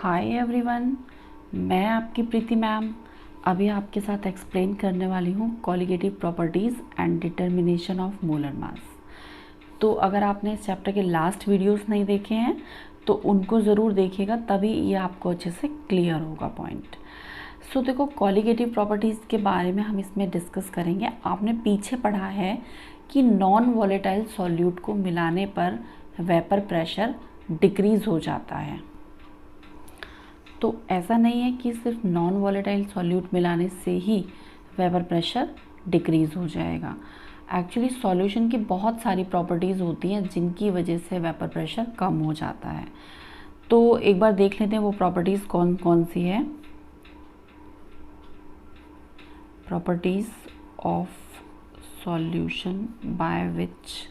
Hi everyone, मैं आपकी प्रीति ma'am अभी आपके साथ एक्सप्लेन करने वाली हूँ colligative properties and determination of molar mass. तो अगर आपने इस चैप्टर के लास्ट वीडियोस नहीं देखे हैं तो उनको ज़रूर देखिएगा, तभी ये आपको अच्छे से क्लियर होगा पॉइंट। सो देखो, कॉलिगेटिव प्रॉपर्टीज़ के बारे में हम इसमें डिस्कस करेंगे। आपने पीछे पढ़ा है कि नॉन वॉलेटाइल सॉल्यूट को मिलाने पर वेपर प्रेशर डिक्रीज़ हो जाता है। तो ऐसा नहीं है कि सिर्फ नॉन वॉलेटाइल सॉल्यूट मिलाने से ही वेपर प्रेशर डिक्रीज़ हो जाएगा। एक्चुअली सॉल्यूशन की बहुत सारी प्रॉपर्टीज़ होती हैं जिनकी वजह से वेपर प्रेशर कम हो जाता है। तो एक बार देख लेते हैं वो प्रॉपर्टीज़ कौन कौन सी है। Properties of solution by which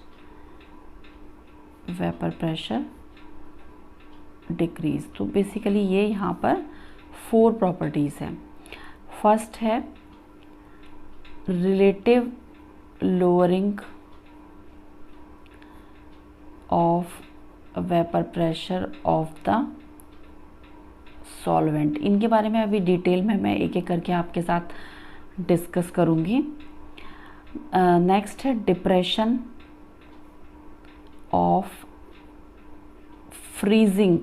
vapour pressure decrease. तो बेसिकली ये यहाँ पर 4 प्रॉपर्टीज़ हैं। फर्स्ट है relative lowering of vapour pressure of the solvent. इनके बारे में अभी डिटेल में मैं एक एक करके आपके साथ डिस्कस करूँगी। नेक्स्ट है depression of freezing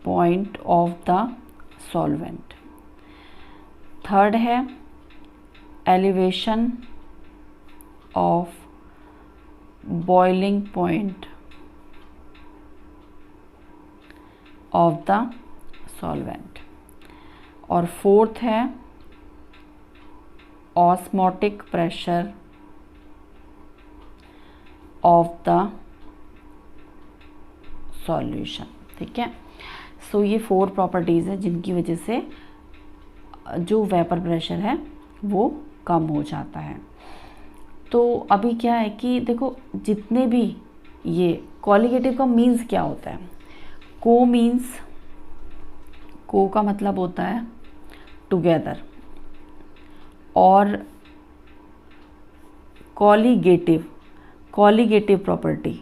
point of the solvent. Third है elevation of boiling point of the solvent. और फोर्थ है osmotic pressure of the solution. ठीक है, सो ये 4 प्रॉपर्टीज़ हैं जिनकी वजह से जो वेपर प्रेशर है वो कम हो जाता है। तो अभी क्या है कि देखो, जितने भी ये कॉलिगेटिव का मीन्स क्या होता है। को मीन्स, को का मतलब होता है टुगेदर, और कॉलिगेटिव प्रॉपर्टी,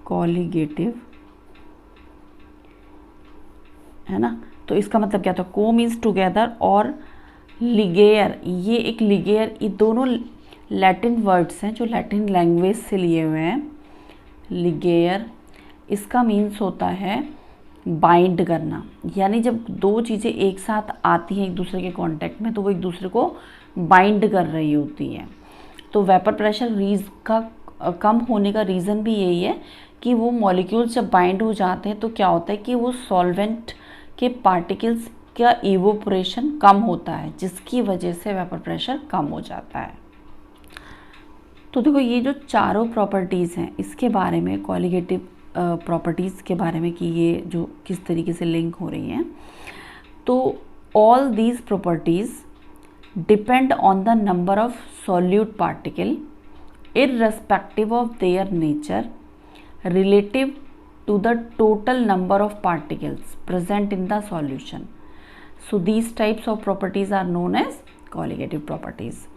कॉलिगेटिव है ना। तो इसका मतलब क्या था, को मीन्स टुगेदर, और लिगेयर, ये एक लिगेयर, ये दोनों लैटिन वर्ड्स हैं जो लैटिन लैंग्वेज से लिए हुए हैं। लिगेयर इसका मीन्स होता है बाइंड करना, यानी जब दो चीज़ें एक साथ आती हैं एक दूसरे के कांटेक्ट में तो वो एक दूसरे को बाइंड कर रही होती हैं। तो वेपर प्रेशर का कम होने का रीज़न भी यही है कि वो मॉलिक्यूल्स जब बाइंड हो जाते हैं तो क्या होता है कि वो सॉल्वेंट के पार्टिकल्स का इवोपोरेशन कम होता है, जिसकी वजह से वेपर प्रेशर कम हो जाता है। तो देखो, ये जो चारों प्रॉपर्टीज़ हैं इसके बारे में, कॉलिगेटिव प्रॉपर्टीज़ के बारे में कि ये जो किस तरीके से लिंक हो रही हैं, तो all these properties depend on the number of solute particle irrespective of their nature relative to the total number of particles present in the solution. So these types of properties are known as colligative properties.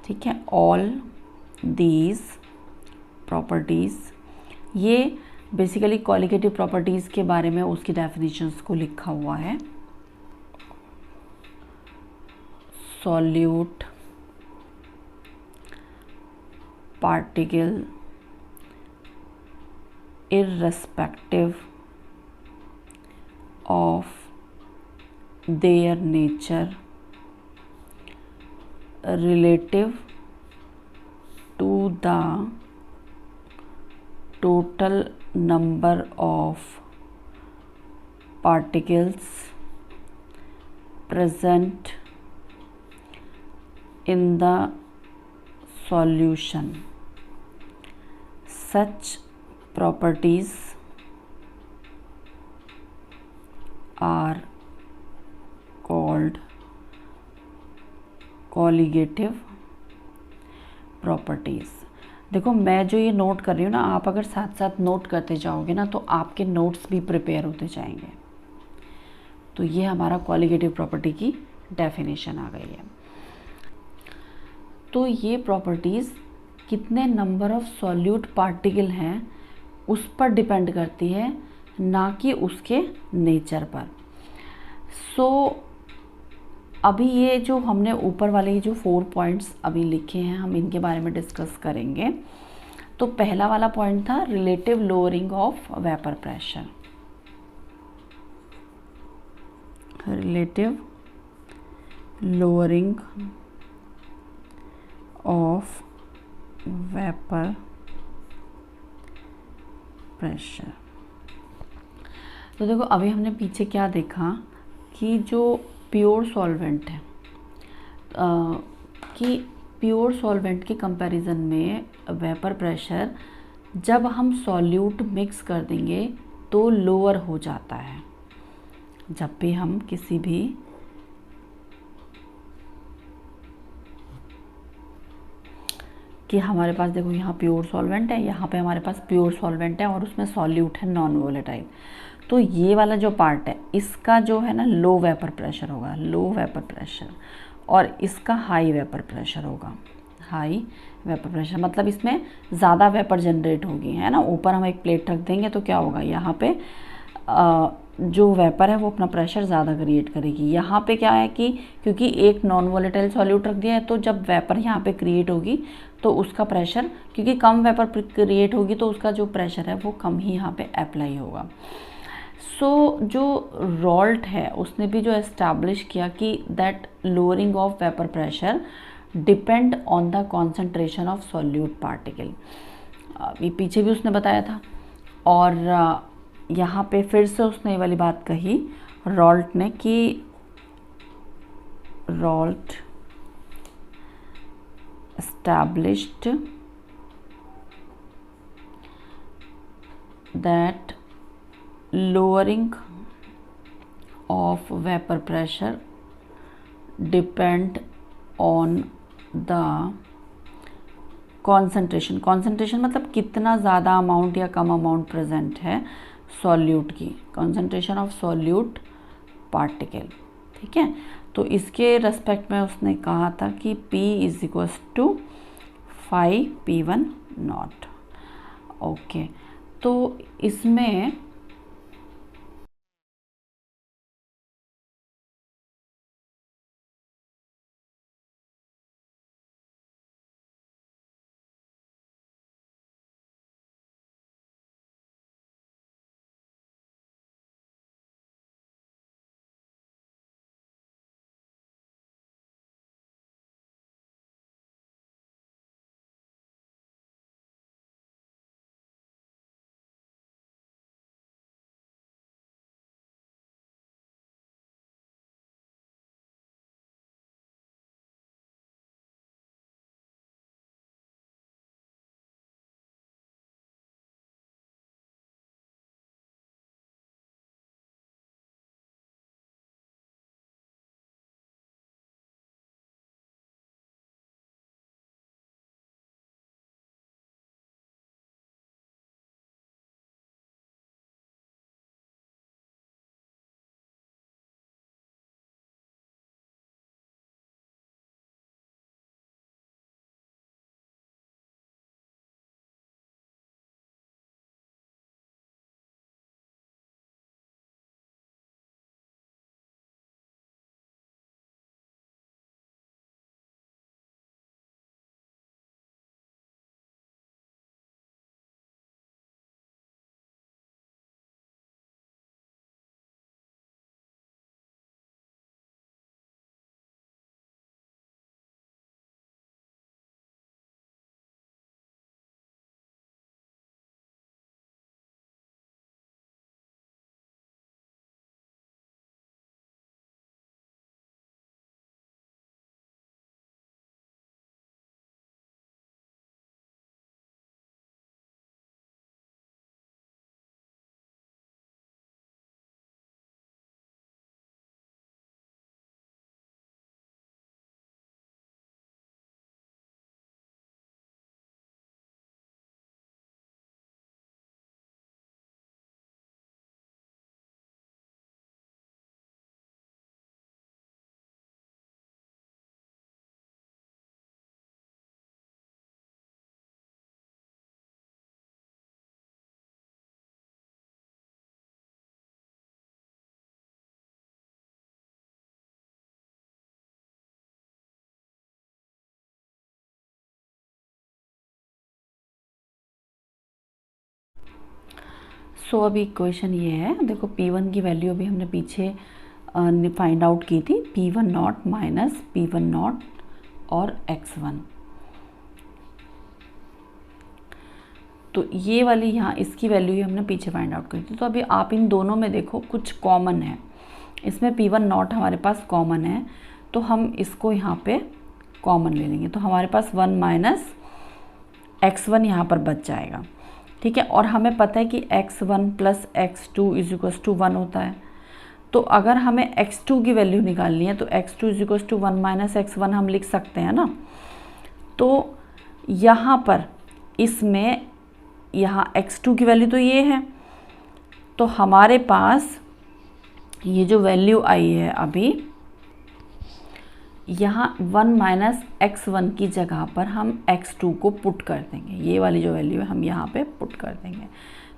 ठीक है, all these properties, ये basically colligative properties के बारे में उसकी definitions को लिखा हुआ है। Solute particle irrespective of their nature relative to the total number of particles present in the solution. Such properties are called colligative properties. देखो, मैं जो ये नोट कर रही हूँ ना, आप अगर साथ साथ नोट करते जाओगे ना तो आपके नोट्स भी प्रिपेयर होते जाएंगे। तो ये हमारा कॉलिगेटिव प्रॉपर्टी की डेफिनेशन आ गई है। तो ये प्रॉपर्टीज़ कितने नंबर ऑफ सॉल्यूट पार्टिकल हैं उस पर डिपेंड करती है, ना कि उसके नेचर पर। सो अभी ये जो हमने ऊपर वाले ये जो 4 पॉइंट्स अभी लिखे हैं, हम इनके बारे में डिस्कस करेंगे। तो पहला वाला पॉइंट था relative lowering of vapour pressure. Relative lowering of vapour pressure. तो देखो अभी हमने पीछे क्या देखा कि जो प्योर सॉल्वेंट है, कि प्योर सॉल्वेंट के कंपैरिजन में वेपर प्रेशर जब हम सॉल्यूट मिक्स कर देंगे तो लोअर हो जाता है। जब भी हम किसी भी कि हमारे पास देखो यहाँ प्योर सॉल्वेंट है, यहाँ पे हमारे पास प्योर सॉल्वेंट है और उसमें सॉल्यूट है नॉन वोलेटाइल। तो ये वाला जो पार्ट है इसका जो है ना लो वेपर प्रेशर होगा, लो वेपर प्रेशर, और इसका हाई वेपर प्रेशर होगा, हाई वेपर प्रेशर। मतलब इसमें ज़्यादा वेपर जनरेट होगी, है ना। ऊपर हम एक प्लेट रख देंगे तो क्या होगा, यहाँ पे जो वेपर है वो अपना प्रेशर ज़्यादा क्रिएट करेगी। यहाँ पे क्या है कि क्योंकि एक नॉन वोलेटाइल सॉल्यूट रख दिया है, तो जब वेपर यहाँ पे क्रिएट होगी तो उसका प्रेशर, क्योंकि कम वेपर क्रिएट होगी तो उसका जो प्रेशर है वो कम ही यहाँ पे अप्लाई होगा। सो जो रॉल्ट है उसने भी जो एस्टैब्लिश किया कि that lowering of vapour pressure depend on the concentration of solute particle. ये पीछे भी उसने बताया था, और यहाँ पे फिर से उसने ये वाली बात कही रॉल्ट ने कि Raoult established that lowering of vapor pressure depend on the concentration। concentration मतलब कितना ज़्यादा अमाउंट या कम अमाउंट प्रेजेंट है सॉल्यूट की, concentration of solute particle। ठीक है, तो इसके रेस्पेक्ट में उसने कहा था कि P is equals to 5P1 naught. Okay, तो इसमें सो अभी इक्वेशन ये है, देखो P1 की वैल्यू अभी हमने पीछे फाइंड आउट की थी, P1 naught minus P1 not और x1। तो ये वाली यहाँ इसकी वैल्यू ही हमने पीछे फाइंड आउट करी थी। तो अभी आप इन दोनों में देखो कुछ कॉमन है, इसमें P1 नॉट हमारे पास कॉमन है, तो हम इसको यहाँ पे कॉमन ले लेंगे, तो हमारे पास 1 माइनस x1 यहाँ पर बच जाएगा। ठीक है, और हमें पता है कि x1 plus x2 is equals to 1 होता है। तो अगर हमें x2 की वैल्यू निकालनी है तो x2 is equals to 1 minus x1 हम लिख सकते हैं ना। तो यहाँ पर इसमें यहाँ x2 की वैल्यू तो ये है, तो हमारे पास ये जो वैल्यू आई है अभी यहाँ 1 माइनस x1 की जगह पर हम x2 को पुट कर देंगे, ये वाली जो वैल्यू है हम यहाँ पे पुट कर देंगे।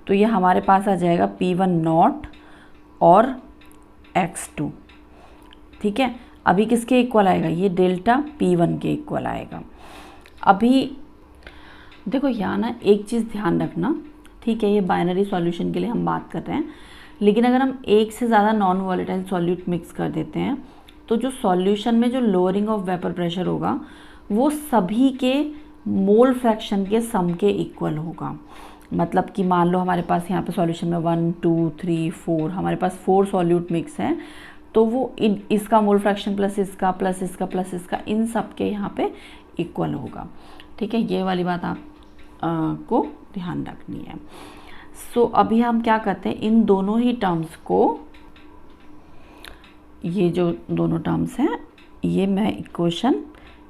तो ये हमारे पास आ जाएगा P1 नॉट और x2। ठीक है, अभी किसके इक्वल आएगा, ये डेल्टा P1 के इक्वल आएगा। अभी देखो यहाँ ना एक चीज़ ध्यान रखना, ठीक है, ये बाइनरी सॉल्यूशन के लिए हम बात कर रहे हैं, लेकिन अगर हम एक से ज़्यादा नॉन वॉलेटाइल सॉल्यूट मिक्स कर देते हैं तो जो सॉल्यूशन में जो लोअरिंग ऑफ वेपर प्रेशर होगा वो सभी के मोल फ्रैक्शन के सम के इक्वल होगा। मतलब कि मान लो हमारे पास यहाँ पे सॉल्यूशन में 1 2 3 4 हमारे पास 4 सॉल्यूट मिक्स हैं, तो वो इसका मोल फ्रैक्शन प्लस इसका प्लस इसका प्लस इसका इन सब के यहाँ पे इक्वल होगा। ठीक है, ये वाली बात आप को ध्यान रखनी है। सो अभी हम क्या करते हैं, इन दोनों ही टर्म्स को, ये जो दोनों टर्म्स हैं ये मैं इक्वेशन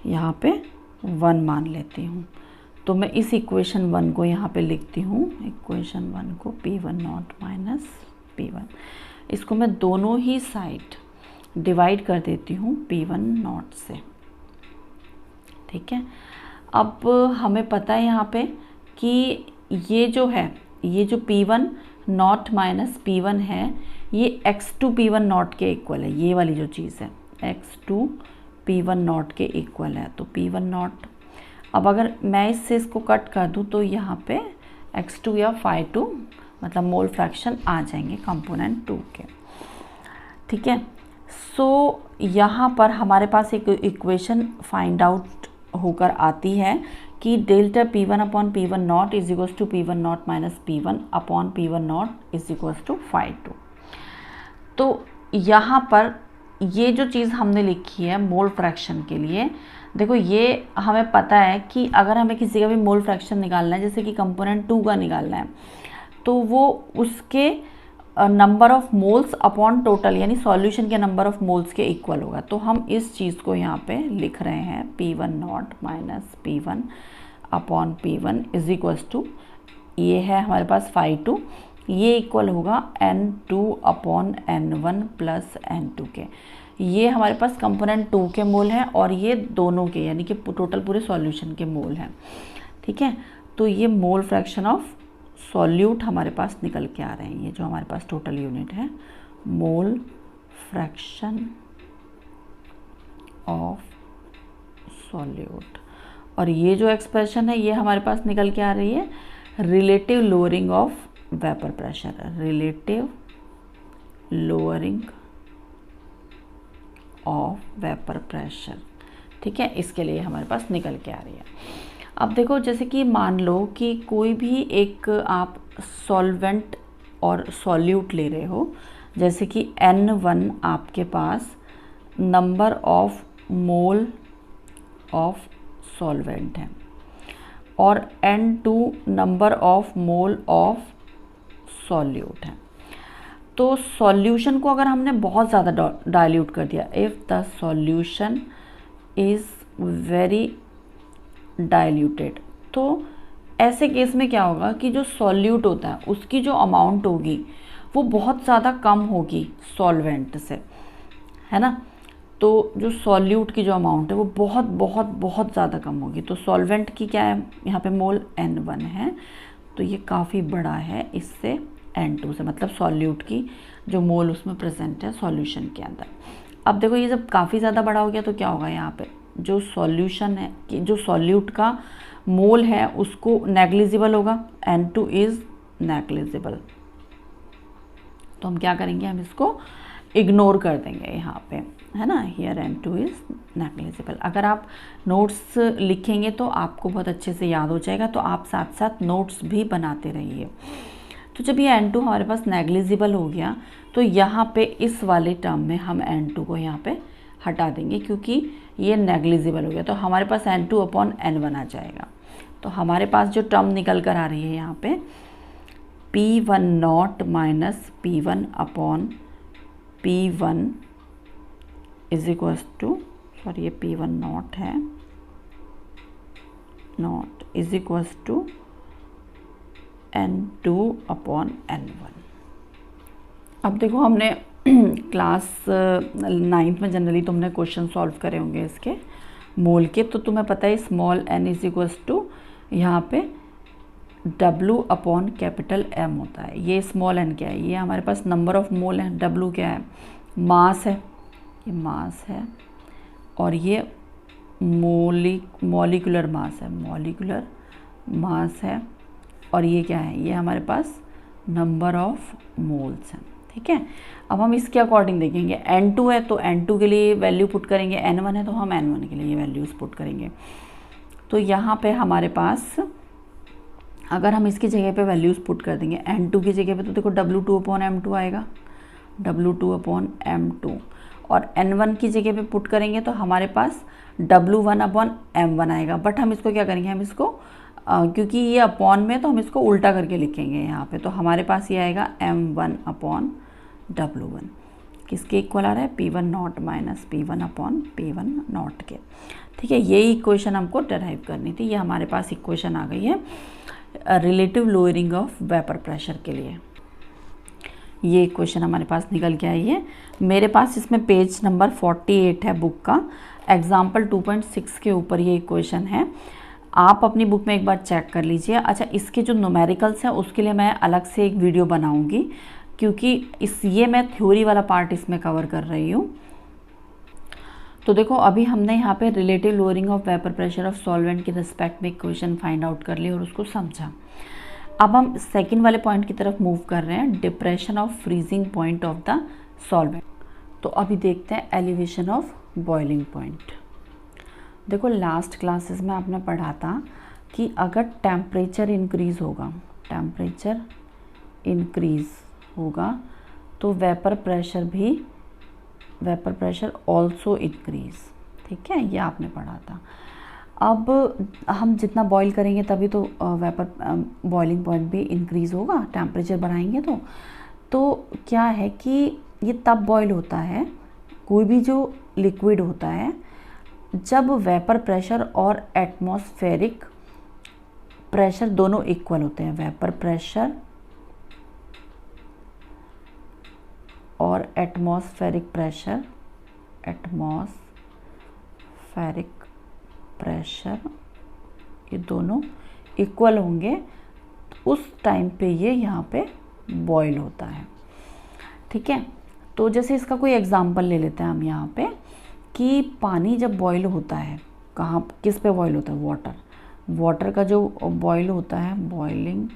यहाँ पे 1 मान लेती हूँ। तो मैं इस इक्वेशन 1 को यहाँ पे लिखती हूँ, इक्वेशन 1 को P1 नॉट माइनस P1, इसको मैं दोनों ही साइड डिवाइड कर देती हूँ P1 नॉट से। ठीक है, अब हमें पता है यहाँ पे कि ये जो है, ये जो P1 नॉट माइनस P1 है ये x2 P1 नॉट के इक्वल है, ये वाली जो चीज़ है x2 P1 नॉट के इक्वल है। तो P1 नॉट, अब अगर मैं इससे इसको कट कर दूँ तो यहाँ पे x2 या phi2 मतलब मोल फ्रैक्शन आ जाएंगे कंपोनेंट 2 के। ठीक है, सो यहाँ पर हमारे पास एक इक्वेशन फाइंड आउट होकर आती है कि delta P1 upon P1 naught is equals to P1 naught minus P1 upon P1 naught is equals to phi2। तो यहाँ पर ये जो चीज़ हमने लिखी है मोल फ्रैक्शन के लिए, देखो ये हमें पता है कि अगर हमें किसी का भी मोल फ्रैक्शन निकालना है, जैसे कि कंपोनेंट 2 का निकालना है, तो वो उसके number of moles upon total यानी सॉल्यूशन के नंबर ऑफ मोल्स के इक्वल होगा। तो हम इस चीज़ को यहाँ पे लिख रहे हैं P1 naught minus P1 upon P1 is equals to, ये है हमारे पास phi2, ये इक्वल होगा N2 upon N1 plus N2 के। ये हमारे पास कंपोनेंट 2 के मोल हैं और ये दोनों के यानी कि टोटल पूरे सॉल्यूशन के मोल हैं। ठीक है, तो ये मोल फ्रैक्शन ऑफ सॉल्यूट हमारे पास निकल के आ रहे हैं, ये जो हमारे पास टोटल यूनिट है मोल फ्रैक्शन ऑफ सॉल्यूट। और ये जो एक्सप्रेशन है ये हमारे पास निकल के आ रही है relative lowering of vapour pressure, relative lowering of vapour pressure. ठीक है, इसके लिए हमारे पास निकल के आ रही है। अब देखो जैसे कि मान लो कि कोई भी एक आप सॉल्वेंट और सॉल्यूट ले रहे हो, जैसे कि N1 आपके पास number of mole of solvent है और N2 number of mole of solute है। तो सॉल्यूशन को अगर हमने बहुत ज़्यादा डाइल्यूट कर दिया, if the solution is very diluted, तो ऐसे केस में क्या होगा कि जो सॉल्यूट होता है उसकी जो अमाउंट होगी वो बहुत ज़्यादा कम होगी सॉल्वेंट से, है ना। तो जो सॉल्यूट की जो अमाउंट है वो बहुत बहुत बहुत ज़्यादा कम होगी। तो सॉल्वेंट की क्या है, यहाँ पे मोल N1 है, तो ये काफ़ी बड़ा है इससे N2 से, मतलब सॉल्यूट की जो मोल उसमें प्रेजेंट है सॉल्यूशन के अंदर। अब देखो ये जब काफ़ी ज़्यादा बड़ा हो गया तो क्या होगा, यहाँ पे जो सॉल्यूशन है कि जो सॉल्यूट का मोल है उसको नेग्लिजिबल होगा, N2 इज़ नेग्लिजिबल। तो हम क्या करेंगे, हम इसको इग्नोर कर देंगे यहाँ पे, है ना। Here N2 is negligible. अगर आप नोट्स लिखेंगे तो आपको बहुत अच्छे से याद हो जाएगा, तो आप साथ साथ नोट्स भी बनाते रहिए। तो जब ये N2 हमारे पास नेग्लिजिबल हो गया तो यहाँ पे इस वाले टर्म में हम N2 को यहाँ पे हटा देंगे, क्योंकि ये नेग्लिजिबल हो गया। तो हमारे पास N2/N1 आ जाएगा। तो हमारे पास जो टर्म निकल कर आ रही है यहाँ पे P1 minus P1/P1 is equals to, sorry ये P1 नॉट है, not is equals to N2/N1। अब देखो हमने क्लास 9th में जनरली तुमने क्वेश्चन सॉल्व करे होंगे इसके मोल के, तो तुम्हें पता है small n is equals to यहाँ पे W/M होता है। ये स्मॉल n क्या है, ये हमारे पास नंबर ऑफ मोल है, W क्या है, मास है, ये मास है, और ये मॉलिक्यूलर मास है, मॉलिक्यूलर मास है, और ये क्या है, ये हमारे पास नंबर ऑफ मोल्स हैं। ठीक है, अब हम इसके अकॉर्डिंग देखेंगे। N2 है तो N2 के लिए वैल्यू पुट करेंगे, N1 है तो हम N1 के लिए ये वैल्यूज़ पुट करेंगे। तो यहाँ पे हमारे पास अगर हम इसकी जगह पे वैल्यूज़ पुट कर देंगे, N2 की जगह पे तो देखो W2/M2 आएगा, W2/M2, और N1 की जगह पे पुट करेंगे तो हमारे पास W1/M1 आएगा। बट हम इसको क्या करेंगे, हम इसको क्योंकि ये अपॉन में तो हम इसको उल्टा करके लिखेंगे यहाँ पे, तो हमारे पास ये आएगा M1/W1 किसके इक्वल आ रहा है, P1 naught minus P1/P1 not के। ठीक है, यही इक्वेशन हमको डराइव करनी थी। ये हमारे पास इक्वेशन आ गई है relative lowering of vapour pressure के लिए। ये इक्वेशन हमारे पास निकल के आई है। मेरे पास इसमें पेज नंबर 48 है बुक का, एग्जाम्पल 2.6 के ऊपर ये इक्वेशन है। आप अपनी बुक में एक बार चेक कर लीजिए। अच्छा, इसके जो न्यूमेरिकल्स हैं उसके लिए मैं अलग से एक वीडियो बनाऊंगी, क्योंकि ये मैं थ्योरी वाला पार्ट इसमें कवर कर रही हूँ। तो देखो अभी हमने यहाँ पे relative lowering of vapour pressure of solvent के रिस्पेक्ट में इक्वेशन फाइंड आउट कर ली और उसको समझा। अब हम सेकंड वाले पॉइंट की तरफ मूव कर रहे हैं, depression of freezing point of the solvent. तो अभी देखते हैं एलिवेशन ऑफ बॉइलिंग पॉइंट। देखो लास्ट क्लासेस में आपने पढ़ा था कि अगर टेम्परेचर इंक्रीज होगा, टेम्परेचर इंक्रीज होगा तो वेपर प्रेशर ऑल्सो इंक्रीज। ठीक है, ये आपने पढ़ा था। अब हम जितना बॉईल करेंगे तभी तो वेपर बॉइलिंग पॉइंट भी इंक्रीज होगा, टेम्परेचर बढ़ाएंगे तो क्या है कि ये तब बॉईल होता है, कोई भी जो लिक्विड होता है, जब वेपर प्रेशर और एटमॉस्फेरिक प्रेशर दोनों इक्वल होते हैं। वेपर प्रेशर और एटमॉस्फेरिक प्रेशर ये दोनों इक्वल होंगे, उस टाइम पे ये यहाँ पे बॉईल होता है। ठीक है, तो जैसे इसका कोई एग्जांपल ले लेते हैं हम यहाँ पे कि पानी जब बॉईल होता है, कहाँ किस पे बॉईल होता है, वाटर का जो बॉईल होता है, बॉइलिंग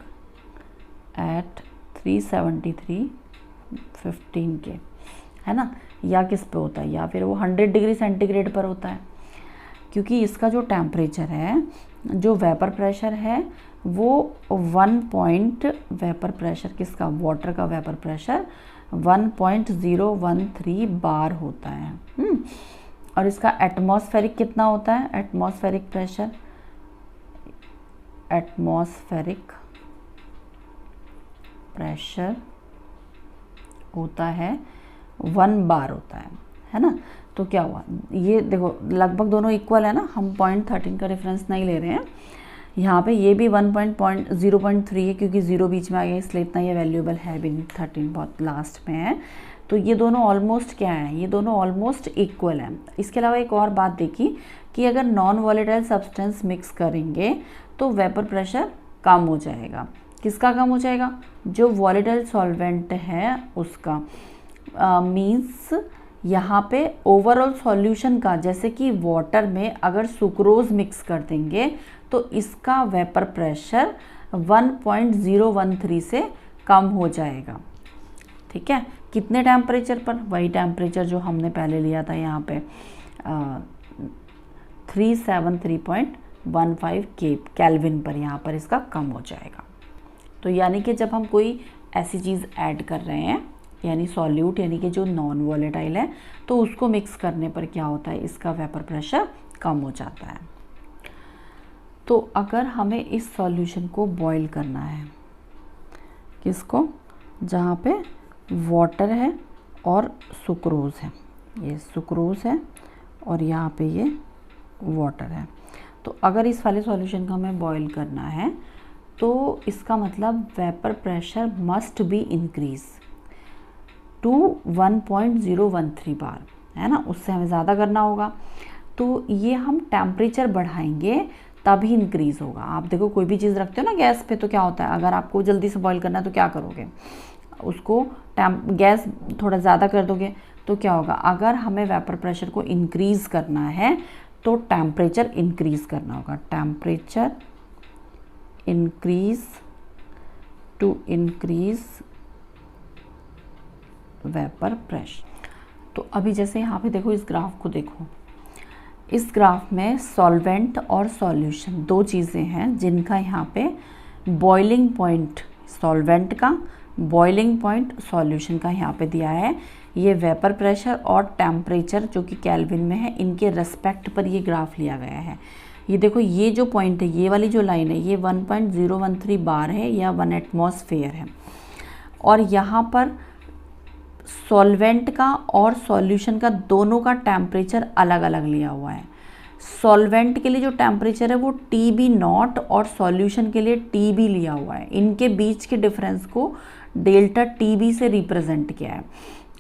एट 373.15 के, है ना, या किस पे होता है, या फिर वो 100 डिग्री सेंटीग्रेड पर होता है। क्योंकि इसका जो टेम्परेचर है, जो वेपर प्रेशर है वो 1 वेपर प्रेशर किसका, वाटर का वेपर प्रेशर 1.013 बार होता है। और इसका एटमॉस्फेरिक कितना होता है, एटमॉस्फेरिक प्रेशर होता है 1 बार होता है ना। तो क्या हुआ, ये देखो लगभग दोनों इक्वल है ना, हम 0.13 का रेफरेंस नहीं ले रहे हैं यहाँ पे। ये भी 0.3 है क्योंकि 0 बीच में आ गया, इसलिए इतना ये वैल्यूएबल है भी नहीं, 13 बहुत लास्ट में है। तो ये दोनों ऑलमोस्ट क्या है, ये दोनों ऑलमोस्ट इक्वल है। इसके अलावा एक और बात देखी कि अगर नॉन वॉलेटाइल सब्सटेंस मिक्स करेंगे तो वेपर प्रेशर कम हो जाएगा। किसका कम हो जाएगा, जो वॉलेटाइल सॉल्वेंट है उसका। मीन्स यहाँ पे ओवरऑल सॉल्यूशन का, जैसे कि वाटर में अगर सुक्रोज मिक्स कर देंगे तो इसका वेपर प्रेशर 1.013 से कम हो जाएगा। ठीक है, कितने टेम्परेचर पर, वही टेम्परेचर जो हमने पहले लिया था यहाँ पे 373.15 केल्विन पर, यहाँ पर इसका कम हो जाएगा। तो यानी कि जब हम कोई ऐसी चीज़ ऐड कर रहे हैं, यानी सॉल्यूट, यानी कि जो नॉन वॉलेटाइल है, तो उसको मिक्स करने पर क्या होता है, इसका वेपर प्रेशर कम हो जाता है। तो अगर हमें इस सॉल्यूशन को बॉईल करना है, किसको, जहाँ पे वाटर है और सुक्रोज है, ये सुक्रोज है और यहाँ पे ये वाटर है, तो अगर इस वाले सॉल्यूशन को हमें बॉईल करना है तो इसका मतलब vapour pressure must be increase to 1.013 bar, है ना, उससे हमें ज़्यादा करना होगा। तो ये हम टेम्परेचर बढ़ाएंगे तभी इंक्रीज़ होगा। आप देखो कोई भी चीज़ रखते हो ना गैस पे, तो क्या होता है, अगर आपको जल्दी से बॉईल करना है तो क्या करोगे, उसको गैस थोड़ा ज़्यादा कर दोगे, तो क्या होगा, अगर हमें वेपर प्रेशर को इंक्रीज़ करना है तो टेम्परेचर इंक्रीज़ करना होगा, temperature increase to increase vapour pressure. तो अभी जैसे यहाँ पे देखो, इस ग्राफ को देखो, इस ग्राफ में सॉल्वेंट और सॉल्यूशन दो चीज़ें हैं जिनका यहाँ पे बॉइलिंग पॉइंट सॉल्वेंट का, बॉइलिंग पॉइंट सॉल्यूशन का यहाँ पे दिया है। ये वेपर प्रेशर और टेम्परेचर जो कि केल्विन में है, इनके रेस्पेक्ट पर ये ग्राफ लिया गया है। ये देखो, ये जो पॉइंट है, ये वाली जो लाइन है, ये 1.013 बार है या 1 एटमॉस्फेयर है, और यहाँ पर सॉल्वेंट का और सॉल्यूशन का दोनों का टेम्परेचर अलग अलग लिया हुआ है। सॉल्वेंट के लिए जो टेम्परेचर है वो TB0 और सॉल्यूशन के लिए TB लिया हुआ है। इनके बीच के डिफरेंस को डेल्टा TB से रिप्रेजेंट किया है।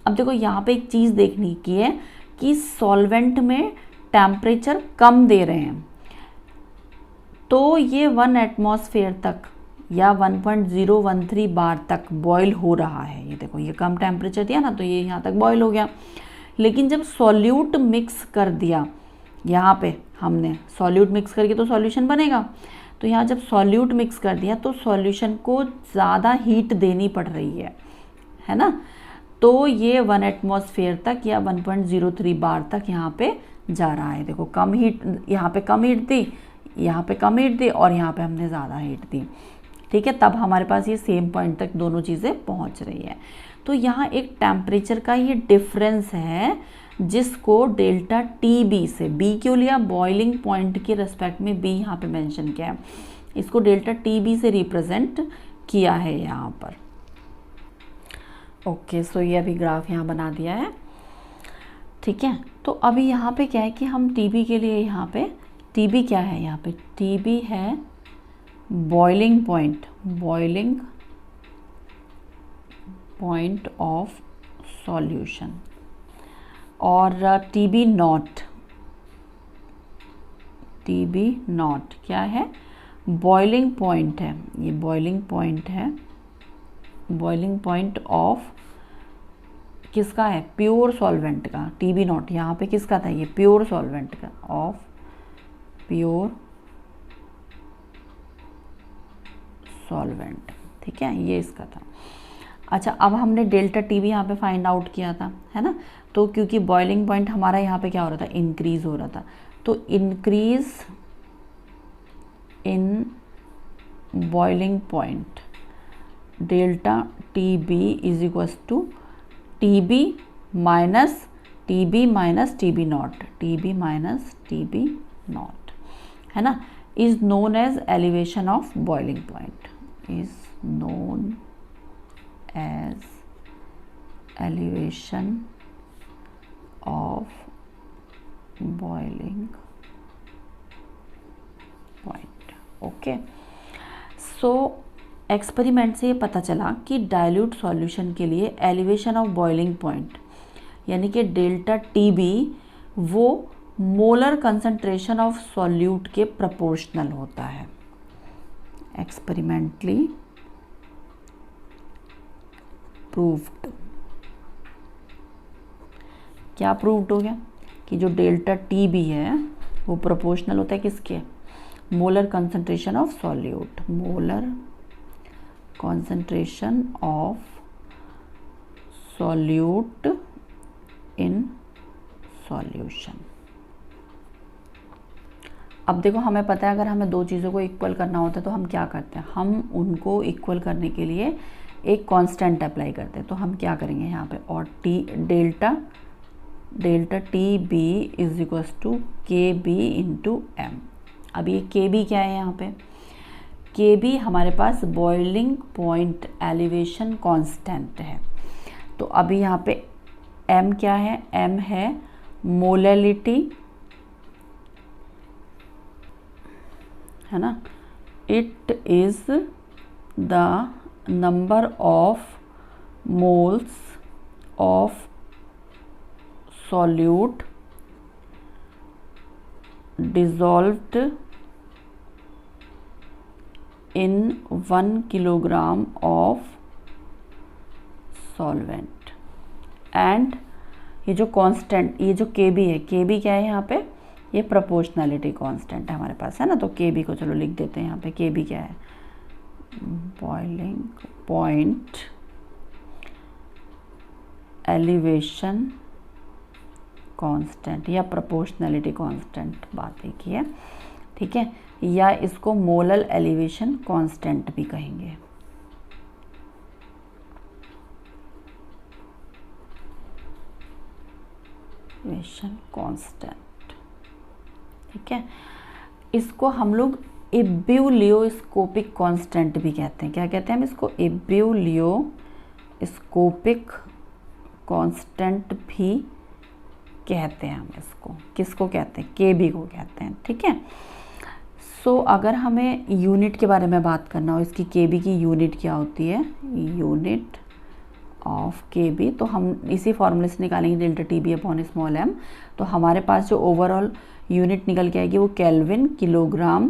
अब देखो यहाँ पे एक चीज़ देखने की है कि सॉल्वेंट में टेम्परेचर कम दे रहे हैं, तो ये 1 एटमॉस्फेयर तक या 1.013 बार तक बॉईल हो रहा है। ये देखो, ये कम टेम्परेचर दिया ना, तो ये यहाँ तक बॉईल हो गया। लेकिन जब सॉल्यूट मिक्स कर दिया, यहाँ पे हमने सॉल्यूट मिक्स करके तो सॉल्यूशन बनेगा, तो यहाँ जब सॉल्यूट मिक्स कर दिया तो सॉल्यूशन को ज़्यादा हीट देनी पड़ रही है ना, तो ये 1 एटमॉस्फेयर तक या 1.03 बार तक यहाँ पे जा रहा है। देखो, कम हीट, यहाँ पे कम हीट दी, यहाँ पे कम हीट दी, और यहाँ पे हमने ज़्यादा हीट दी, ठीक है, तब हमारे पास ये सेम पॉइंट तक दोनों चीज़ें पहुँच रही है। तो यहाँ एक टेम्परेचर का ये डिफरेंस है जिसको डेल्टा TB से, B क्यों लिया, बॉइलिंग पॉइंट के रेस्पेक्ट में B यहाँ पे मेंशन किया है, इसको डेल्टा TB से रिप्रेजेंट किया है यहाँ पर। ओके, सो ये अभी ग्राफ यहाँ बना दिया है, ठीक है। तो अभी यहाँ पे क्या है कि हम TB के लिए, यहाँ पे TB क्या है, यहाँ पे TB है बॉइलिंग पॉइंट ऑफ सॉल्यूशन, और TB0 क्या है, बॉइलिंग पॉइंट है, ये बॉइलिंग पॉइंट है, बॉइलिंग पॉइंट ऑफ किसका है, प्योर सॉल्वेंट का। TB0 यहाँ पे किसका था, ये प्योर सॉल्वेंट का, ऑफ प्योर सॉल्वेंट, ठीक है, ये इसका था। अच्छा, अब हमने डेल्टा TB यहाँ पे फाइंड आउट किया था, है ना, तो क्योंकि बॉइलिंग पॉइंट हमारा यहाँ पे क्या हो रहा था, इंक्रीज हो रहा था, तो increase in boiling point delta TB is equals to TB minus TB minus TB0, TB minus TB0, है ना, is known as elevation of boiling point, is known as elevation of boiling point। Okay, so experiment से ये पता चला कि dilute solution के लिए elevation of boiling point यानी कि डेल्टा TB वो मोलर कंसंट्रेशन ऑफ सॉल्यूट के प्रोपोर्शनल होता है। एक्सपेरिमेंटली प्रूव्ड, क्या प्रूव्ड हो गया कि जो डेल्टा TB है वो प्रोपोर्शनल होता है किसके, molar concentration of solute, molar concentration of solute in solution. अब देखो हमें पता है अगर हमें दो चीज़ों को इक्वल करना होता है तो हम क्या करते हैं, हम उनको इक्वल करने के लिए एक कांस्टेंट अप्लाई करते हैं। तो हम क्या करेंगे यहाँ पे, और T delta T B is equals to K B into M. अब ये के बी क्या है, यहाँ पे के बी हमारे पास बॉइलिंग पॉइंट एलिवेशन कांस्टेंट है। तो अभी यहाँ पे एम क्या है, एम है मोलैलिटी, है ना, it is the number of moles of solute dissolved in 1 kilogram of solvent. And ये जो कांस्टेंट, ये जो के बी है, के बी क्या है यहाँ पे, ये प्रोपोर्शनैलिटी कांस्टेंट है हमारे पास, है ना। तो के बी को चलो लिख देते हैं यहाँ पे, के बी क्या है, बॉइलिंग पॉइंट एलिवेशन कांस्टेंट या प्रोपोर्शनैलिटी कांस्टेंट, बात एक ही है, ठीक है। या इसको मोलल एलिवेशन कांस्टेंट भी कहेंगे। एलिवेशन कांस्टेंट, ठीक है। इसको हम लोग एब्यूलियोस्कोपिक कांस्टेंट भी कहते हैं। क्या कहते हैं हम इसको, एब्यूलियोस्कोपिक कांस्टेंट भी कहते हैं हम इसको। किसको कहते हैं, के बी को कहते हैं, ठीक है। सो अगर हमें यूनिट के बारे में बात करना हो, इसकी के बी की यूनिट क्या होती है, यूनिट ऑफ के बी, तो हम इसी फॉर्मूले से निकालेंगे delta T B upon small M. तो हमारे पास जो ओवरऑल यूनिट निकल के आएगी वो केल्विन किलोग्राम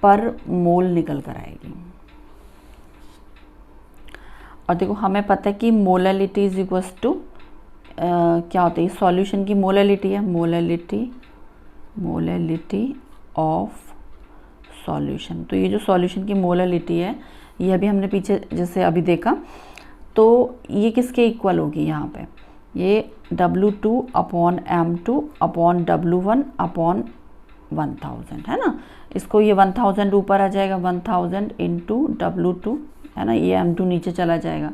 पर मोल निकल कर आएगी। और देखो हमें पता है कि मोलैलिटी इज इक्वल्स टू क्या होता है, सॉल्यूशन की मोलैलिटी है, मोलैलिटी ऑफ सॉल्यूशन। तो ये जो सॉल्यूशन की मोलैलिटी है, ये अभी हमने पीछे जैसे अभी देखा, तो ये किसके इक्वल होगी, यहाँ पे ये W2 upon M2 upon W1 upon 1000, है ना। इसको ये 1000 ऊपर आ जाएगा, 1000 इंटू W2, है ना, ये M2 नीचे चला जाएगा,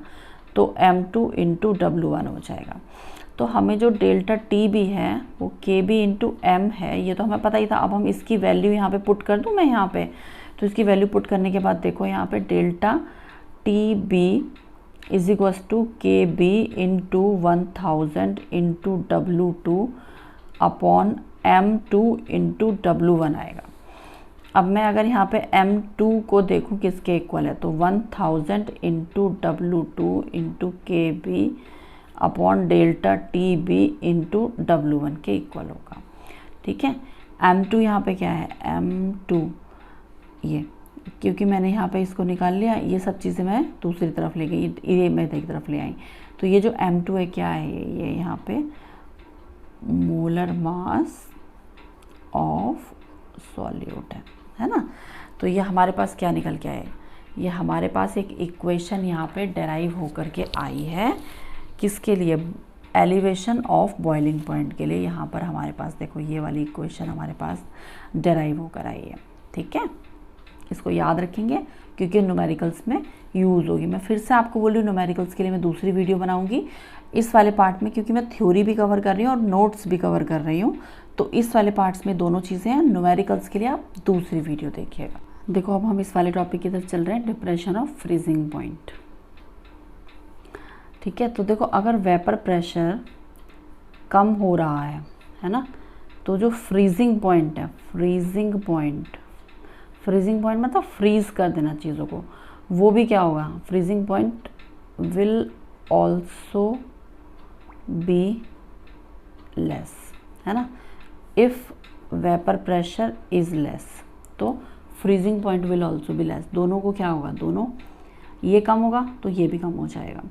तो M2 इंटू W1 हो जाएगा। तो हमें जो डेल्टा टी बी है वो के बी इंटू एम है, ये तो हमें पता ही था। अब हम इसकी वैल्यू यहाँ पे पुट कर दूँ मैं यहाँ पे, तो इसकी वैल्यू पुट करने के बाद देखो यहाँ पे delta T B is equals to K B into 1000 into W2 upon M2 into W1 आएगा। अब मैं अगर यहाँ पे M2 को देखूँ किसके इक्वल है, तो 1000 into W2 into K B upon delta T B into W1 K equal होगा, ठीक है। M2 यहाँ पे क्या है, M2 ये, क्योंकि मैंने यहाँ पे इसको निकाल लिया, ये सब चीज़ें मैं दूसरी तरफ ले गई, ये मैं एक तरफ ले आई। तो ये जो M2 है क्या है, ये यहाँ पे मोलर मास ऑफ सॉल्यूट है ना। तो ये हमारे पास क्या निकल के आए, ये हमारे पास एक इक्वेशन यहाँ पे डेराइव होकर के आई है, किसके लिए, एलिवेशन ऑफ बॉइलिंग पॉइंट के लिए। यहाँ पर हमारे पास देखो ये वाली इक्वेशन हमारे पास डेराइव होकर आई है, ठीक है। इसको याद रखेंगे क्योंकि न्यूमेरिकल्स में यूज़ होगी। मैं फिर से आपको बोल रही हूँ, न्यूमेरिकल्स के लिए मैं दूसरी वीडियो बनाऊंगी इस वाले पार्ट में, क्योंकि मैं थ्योरी भी कवर कर रही हूँ और नोट्स भी कवर कर रही हूँ। तो इस वाले पार्ट्स में दोनों चीज़ें हैं, न्यूमेरिकल्स के लिए आप दूसरी वीडियो देखिएगा। देखो अब हम इस वाले टॉपिक की तरफ चल रहे हैं, डिप्रेशन ऑफ फ्रीजिंग पॉइंट, ठीक है। तो देखो अगर वेपर प्रेशर कम हो रहा है ना, तो जो फ्रीजिंग पॉइंट है, फ्रीजिंग पॉइंट मतलब फ्रीज कर देना चीज़ों को, वो भी क्या होगा, freezing point will also be less, है ना। If vapour pressure is less तो freezing point will also be less. दोनों को क्या होगा, दोनों ये कम होगा तो ये भी कम हो जाएगा।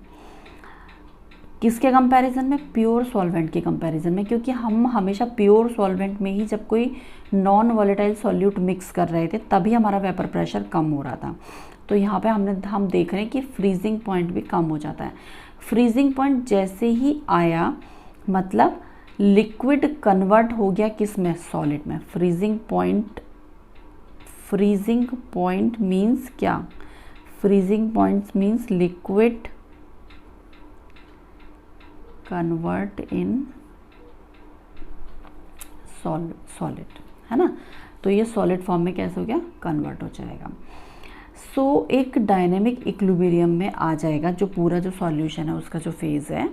किसके कंपैरिजन में, प्योर सॉल्वेंट के कंपैरिजन में, क्योंकि हम हमेशा प्योर सॉल्वेंट में ही जब कोई नॉन वॉलेटाइल सॉल्यूट मिक्स कर रहे थे तभी हमारा वेपर प्रेशर कम हो रहा था। तो यहाँ पे हम देख रहे हैं कि फ्रीजिंग पॉइंट भी कम हो जाता है। फ्रीजिंग पॉइंट जैसे ही आया मतलब लिक्विड कन्वर्ट हो गया किस में, सॉलिड में। फ्रीजिंग पॉइंट मीन्स क्या, freezing point means liquid convert in solid, है ना। तो ये सॉलिड फॉर्म में कैसे हो गया, कन्वर्ट हो जाएगा। सो एक डायनेमिक इक्विलिब्रियम में आ जाएगा जो पूरा जो सॉल्यूशन है उसका जो फेज़ है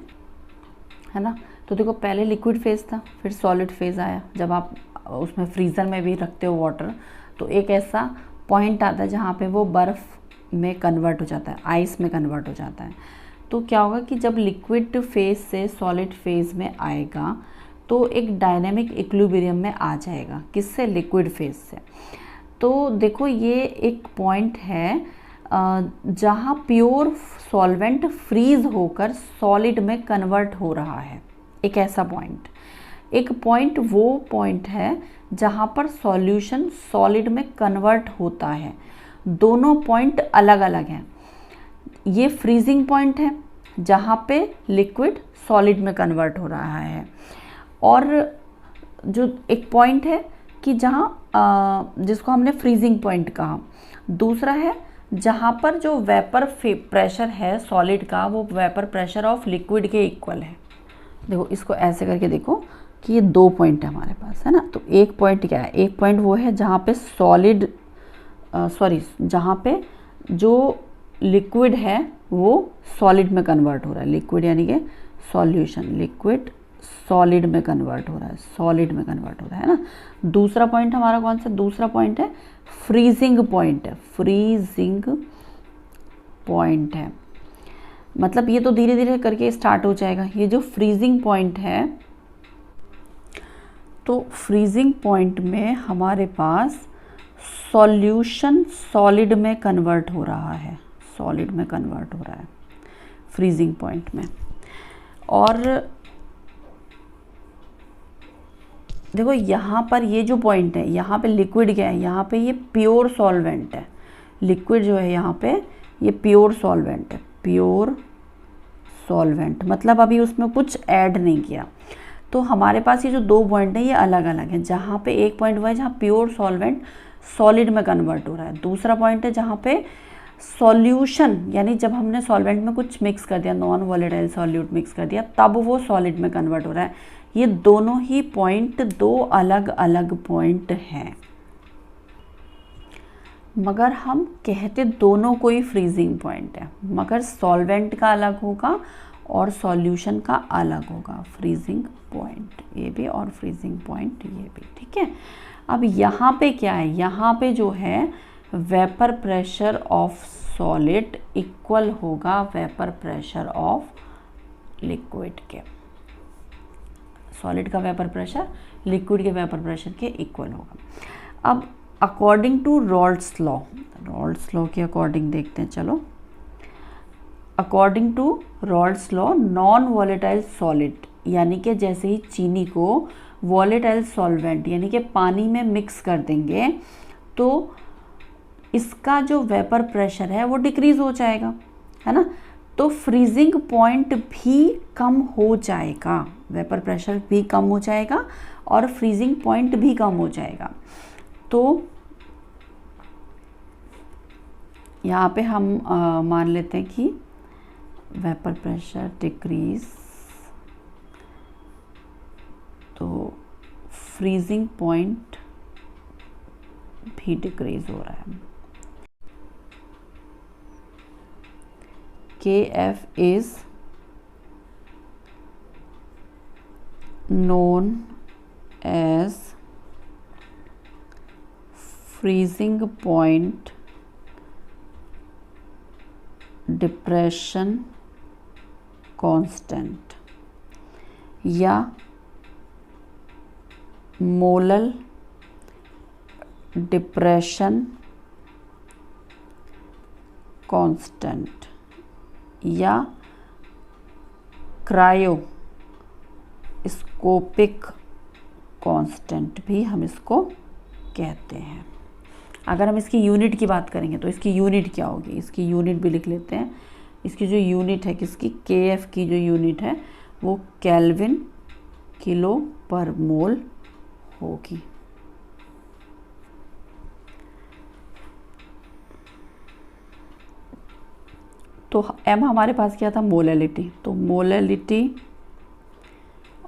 ना। तो देखो पहले लिक्विड फेज़ था, फिर सॉलिड फेज़ आया। जब आप उसमें फ्रीज़र में भी रखते हो वाटर, तो एक ऐसा पॉइंट आता है जहाँ पे वो बर्फ़ में कन्वर्ट हो जाता है, आइस में कन्वर्ट हो जाता है। तो क्या होगा कि जब लिक्विड फेज़ से सॉलिड फेज़ में आएगा तो एक डायनेमिक इक्विलिब्रियम में आ जाएगा, किससे, लिक्विड फेज़ से। तो देखो ये एक पॉइंट है जहाँ प्योर सॉल्वेंट फ्रीज होकर सॉलिड में कन्वर्ट हो रहा है, एक ऐसा पॉइंट। एक पॉइंट वो पॉइंट है जहाँ पर सॉल्यूशन सॉलिड में कन्वर्ट होता है। दोनों पॉइंट अलग अलग हैं। ये फ्रीजिंग पॉइंट है जहाँ पे लिक्विड सॉलिड में कन्वर्ट हो रहा है, और जो एक पॉइंट है कि जहाँ जिसको हमने फ्रीजिंग पॉइंट कहा। दूसरा है जहाँ पर जो वेपर प्रेशर है सॉलिड का, वो वेपर प्रेशर ऑफ लिक्विड के इक्वल है। देखो इसको ऐसे करके देखो कि ये दो पॉइंट है हमारे पास, है ना। तो एक पॉइंट क्या है, एक पॉइंट वो है जहाँ पे जहाँ पे जो लिक्विड है वो सॉलिड में कन्वर्ट हो रहा है। लिक्विड यानी कि सॉल्यूशन, लिक्विड सॉलिड में कन्वर्ट हो रहा है, सॉलिड में कन्वर्ट हो रहा है ना। दूसरा पॉइंट हमारा कौन सा, दूसरा पॉइंट है फ्रीजिंग पॉइंट है। फ्रीजिंग पॉइंट है मतलब ये तो धीरे धीरे करके स्टार्ट हो जाएगा। ये जो फ्रीजिंग पॉइंट है, तो फ्रीजिंग पॉइंट में हमारे पास सॉल्यूशन सॉलिड में कन्वर्ट हो रहा है, सॉलिड में कन्वर्ट हो रहा है फ्रीजिंग पॉइंट में। और देखो यहाँ पर ये जो पॉइंट है, यहाँ पे लिक्विड क्या है, यहाँ पे ये प्योर सॉल्वेंट है। लिक्विड जो है यहाँ पे ये प्योर सॉल्वेंट है, प्योर सॉल्वेंट मतलब अभी उसमें कुछ ऐड नहीं किया। तो हमारे पास ये जो दो पॉइंट हैं ये अलग अलग हैं। जहाँ पे एक पॉइंट वो है जहाँ प्योर सॉल्वेंट सॉलिड में कन्वर्ट हो रहा है। दूसरा पॉइंट है जहाँ पे सॉल्यूशन यानी जब हमने सॉल्वेंट में कुछ मिक्स कर दिया, नॉन वॉलेटाइल सॉल्यूट मिक्स कर दिया, तब वो सॉलिड में कन्वर्ट हो रहा है। ये दोनों ही पॉइंट दो अलग अलग पॉइंट हैं, मगर हम कहते दोनों को ही फ्रीजिंग पॉइंट है, मगर सॉल्वेंट का अलग होगा और सॉल्यूशन का अलग होगा। फ्रीजिंग पॉइंट ये भी और फ्रीजिंग पॉइंट ये भी, ठीक है। अब यहाँ पे क्या है, यहाँ पे जो है vapour pressure of solid equal होगा वेपर प्रेशर ऑफ लिक्विड के। सॉलिड का वेपर प्रेशर लिक्विड के वेपर प्रेशर के इक्वल होगा। अब अकॉर्डिंग टू रॉल्ड्स लॉ के अकॉर्डिंग देखते हैं, चलो। According to Raoult's law non volatile solid यानी कि जैसे ही चीनी को वॉलेटाइल सॉल्वेंट यानी कि पानी में मिक्स कर देंगे तो इसका जो वेपर प्रेशर है वो डिक्रीज हो जाएगा, है ना। तो फ्रीजिंग पॉइंट भी कम हो जाएगा, वेपर प्रेशर भी कम हो जाएगा और फ्रीजिंग पॉइंट भी कम हो जाएगा। तो यहाँ पे हम मान लेते हैं कि वेपर प्रेशर डिक्रीज, तो फ्रीजिंग पॉइंट भी डिक्रीज हो रहा है। Kf is known as freezing point depression constant या मोलल डिप्रेशन कांस्टेंट या क्रायोस्कोपिक कांस्टेंट भी हम इसको कहते हैं। अगर हम इसकी यूनिट की बात करेंगे तो इसकी यूनिट क्या होगी, इसकी यूनिट भी लिख लेते हैं। इसकी जो यूनिट है किसकी, KF की जो यूनिट है वो केल्विन किलो पर मोल होगी। तो M हमारे पास क्या था, मोलैलिटी। तो मोलैलिटी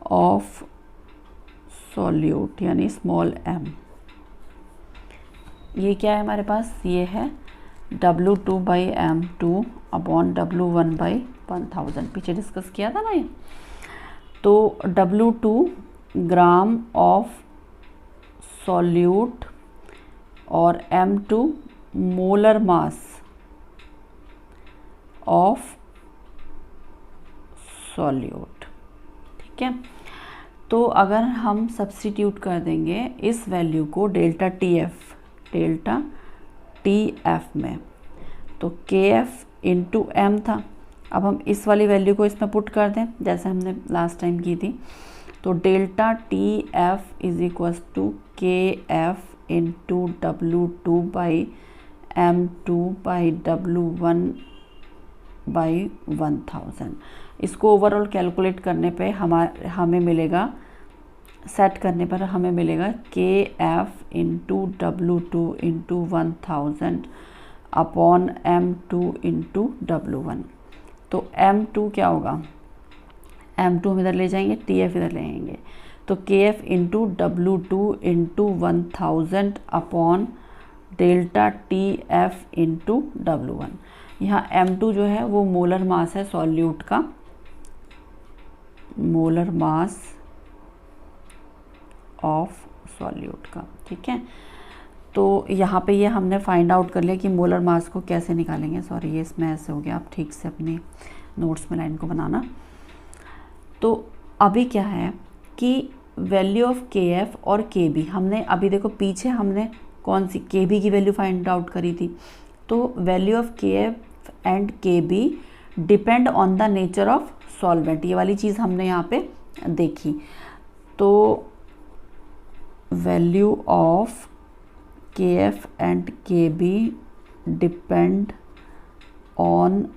ऑफ सॉल्यूट यानी स्मॉल m, ये क्या है हमारे पास, ये है W2/M2 अपॉन W1/1000, पीछे डिस्कस किया था ना ये। तो W2 ग्राम ऑफ सॉल्यूट और M2 molar mass of solute, ठीक है। तो अगर हम सब्स्टिट्यूट कर देंगे इस वैल्यू को डेल्टा TF में, तो KF इंटू M था। अब हम इस वाली वैल्यू को इसमें पुट कर दें जैसे हमने लास्ट टाइम की थी। तो delta TF is equals to KF into W2/M2/W1/1000। इसको ओवरऑल कैलकुलेट करने पे हमें मिलेगा, सेट करने पर हमें मिलेगा KF into W2 into 1000 upon M2 into W1। तो M2 क्या होगा, M2 हम इधर ले जाएंगे, TF इधर ले आएंगे, तो KF into W2 into 1000 upon delta TF into W1। यहाँ M2 जो है वो मोलर मास है सॉल्यूट का, मोलर मास ऑफ सॉल्यूट का, ठीक है। तो यहाँ पे ये हमने फाइंड आउट कर लिया कि मोलर मास को कैसे निकालेंगे। सॉरी ये इसमें ऐसे हो गया, आप ठीक से अपनी नोट्स में लाइन को बनाना। तो अभी क्या है कि वैल्यू ऑफ KF और KB हमने अभी देखो पीछे हमने कौन सी KB की वैल्यू फाइंड आउट करी थी। तो value of KF and KB depend on the nature of solvent, ये वाली चीज़ हमने यहाँ पे देखी। तो value of KF and KB depend on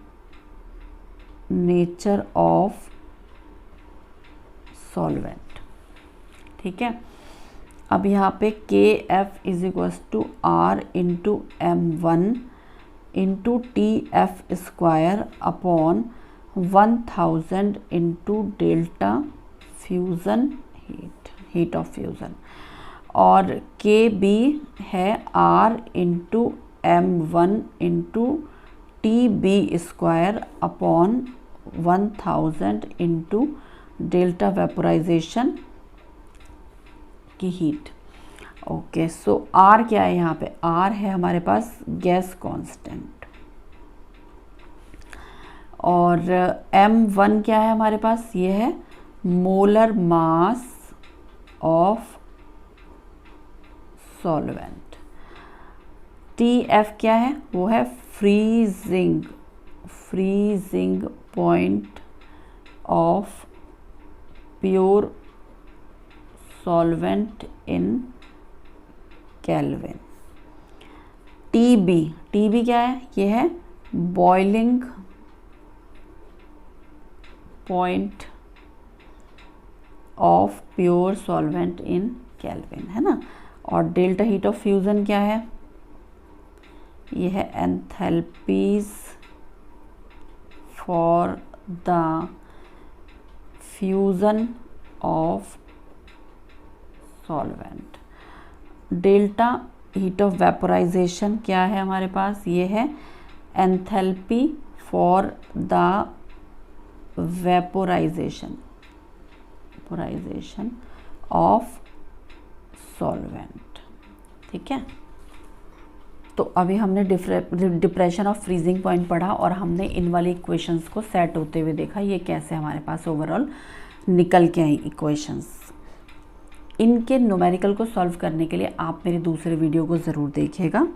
nature of solvent, ठीक है। अब यहाँ पे KF is equals to R into M1 into TF square upon 1000 into delta fusion heat of fusion, और KB है R into M1 into TB square upon 1000 into delta vaporisation की heat. Okay, सो R क्या है यहाँ पे, R है हमारे पास gas constant, और M1 क्या है हमारे पास, ये है molar mass of solvent. TF क्या है, वो है freezing point of pure solvent in kelvin. TB क्या है, ये है boiling point of pure solvent in kelvin, है ना। और डेल्टा हीट ऑफ फ्यूज़न क्या है, ये है enthalpies for the fusion of solvent. Delta heat of vaporisation क्या है हमारे पास, ये है enthalpy for the vaporisation of solvent, ठीक है। तो अभी हमने डिप्रेशन ऑफ फ्रीजिंग पॉइंट पढ़ा और हमने इन वाली इक्वेशंस को सेट होते हुए देखा, ये कैसे हमारे पास ओवरऑल निकल के आई इक्वेशंस। इनके न्यूमेरिकल को सॉल्व करने के लिए आप मेरे दूसरे वीडियो को ज़रूर देखिएगा।